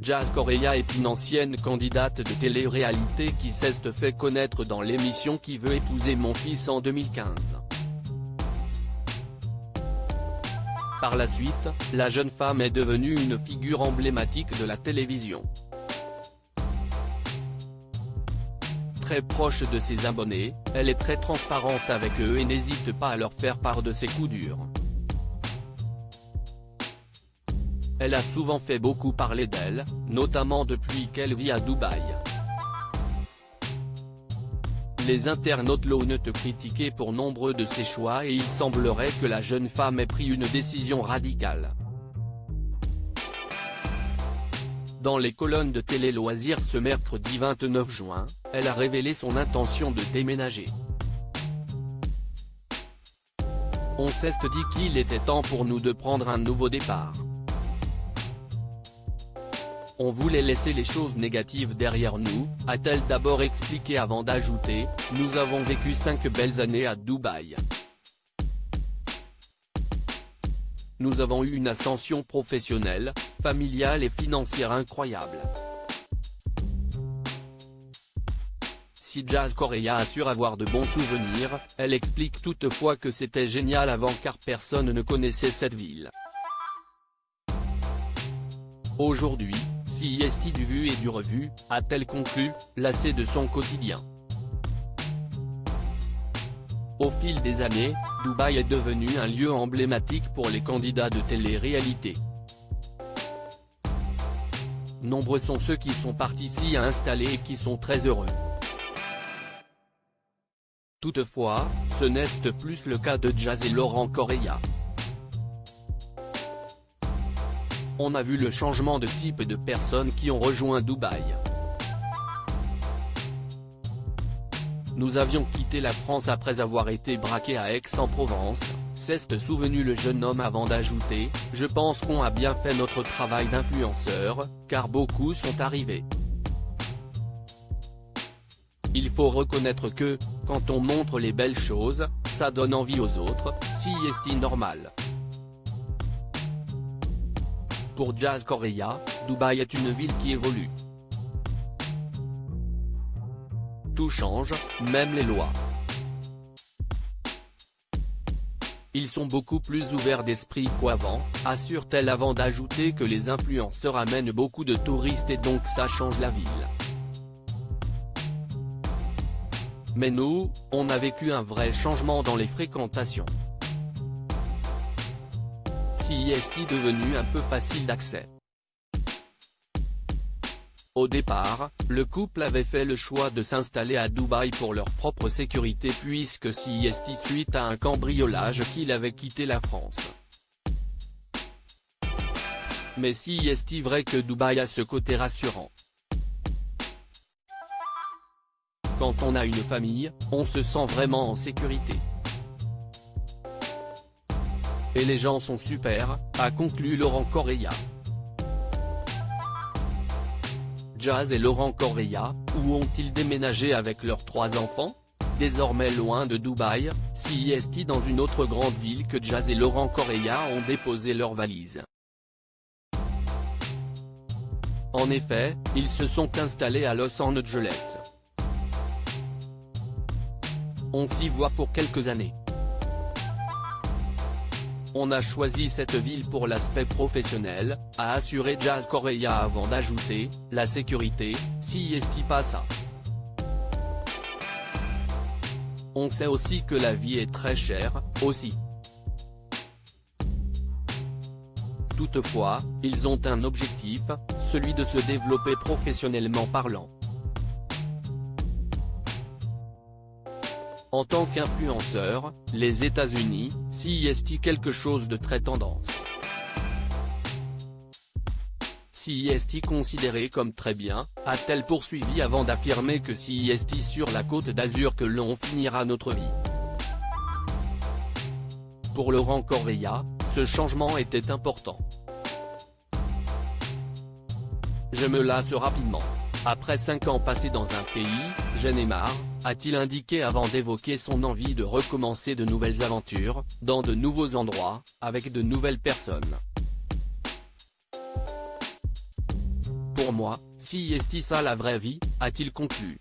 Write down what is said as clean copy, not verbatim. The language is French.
Jazz Correia est une ancienne candidate de télé-réalité qui s'est fait connaître dans l'émission Qui veut épouser mon fils en 2015. Par la suite, la jeune femme est devenue une figure emblématique de la télévision. Très proche de ses abonnés, elle est très transparente avec eux et n'hésite pas à leur faire part de ses coups durs. Elle a souvent fait beaucoup parler d'elle, notamment depuis qu'elle vit à Dubaï. Les internautes l'ont critiquée pour nombre de ses choix et il semblerait que la jeune femme ait pris une décision radicale. Dans les colonnes de Télé Loisirs ce mercredi 29 juin, elle a révélé son intention de déménager. On s'est dit qu'il était temps pour nous de prendre un nouveau départ. On voulait laisser les choses négatives derrière nous, a-t-elle d'abord expliqué avant d'ajouter « Nous avons vécu 5 belles années à Dubaï. Nous avons eu une ascension professionnelle, familiale et financière incroyable. » Si Jazz Correia assure avoir de bons souvenirs, elle explique toutefois que c'était génial avant car personne ne connaissait cette ville. Aujourd'hui, CIST du vu et du revu, a-t-elle conclu, lassée de son quotidien. Au fil des années, Dubaï est devenu un lieu emblématique pour les candidats de télé-réalité. Nombreux sont ceux qui sont partis s'y installer et qui sont très heureux. Toutefois, ce n'est plus le cas de Jazz et Laurent Correia. On a vu le changement de type de personnes qui ont rejoint Dubaï. Nous avions quitté la France après avoir été braqués à Aix-en-Provence, s'est souvenu le jeune homme avant d'ajouter « Je pense qu'on a bien fait notre travail d'influenceur, car beaucoup sont arrivés. Il faut reconnaître que, quand on montre les belles choses, ça donne envie aux autres, si est normal. » Pour Jazz Correia, Dubaï est une ville qui évolue. Tout change, même les lois. Ils sont beaucoup plus ouverts d'esprit qu'avant, assure-t-elle avant d'ajouter que les influenceurs amènent beaucoup de touristes et donc ça change la ville. Mais nous, on a vécu un vrai changement dans les fréquentations. CIST devenu un peu facile d'accès. Au départ, le couple avait fait le choix de s'installer à Dubaï pour leur propre sécurité puisque CIST suite à un cambriolage qu'il avait quitté la France. Mais CIST vrai que Dubaï a ce côté rassurant. Quand on a une famille, on se sent vraiment en sécurité. Et les gens sont super, a conclu Laurent Correia. Jazz et Laurent Correia, où ont-ils déménagé avec leurs 3 enfants? Désormais loin de Dubaï, CIST dans une autre grande ville que Jazz et Laurent Correia ont déposé leurs valises. En effet, ils se sont installés à Los Angeles. On s'y voit pour quelques années. On a choisi cette ville pour l'aspect professionnel, a assuré Jazz Correia avant d'ajouter, la sécurité, CIST passa. On sait aussi que la vie est très chère, aussi. Toutefois, ils ont un objectif, celui de se développer professionnellement parlant. En tant qu'influenceur, les États-Unis, CIST quelque chose de très tendance. CIST considéré comme très bien, a-t-elle poursuivi avant d'affirmer que CIST sur la Côte d'Azur que l'on finira notre vie. Pour Laurent Correia, ce changement était important. Je me lasse rapidement. Après 5 ans passés dans un pays, j'en ai marre, a-t-il indiqué avant d'évoquer son envie de recommencer de nouvelles aventures, dans de nouveaux endroits, avec de nouvelles personnes. pour moi, si est ça la vraie vie, a-t-il conclu.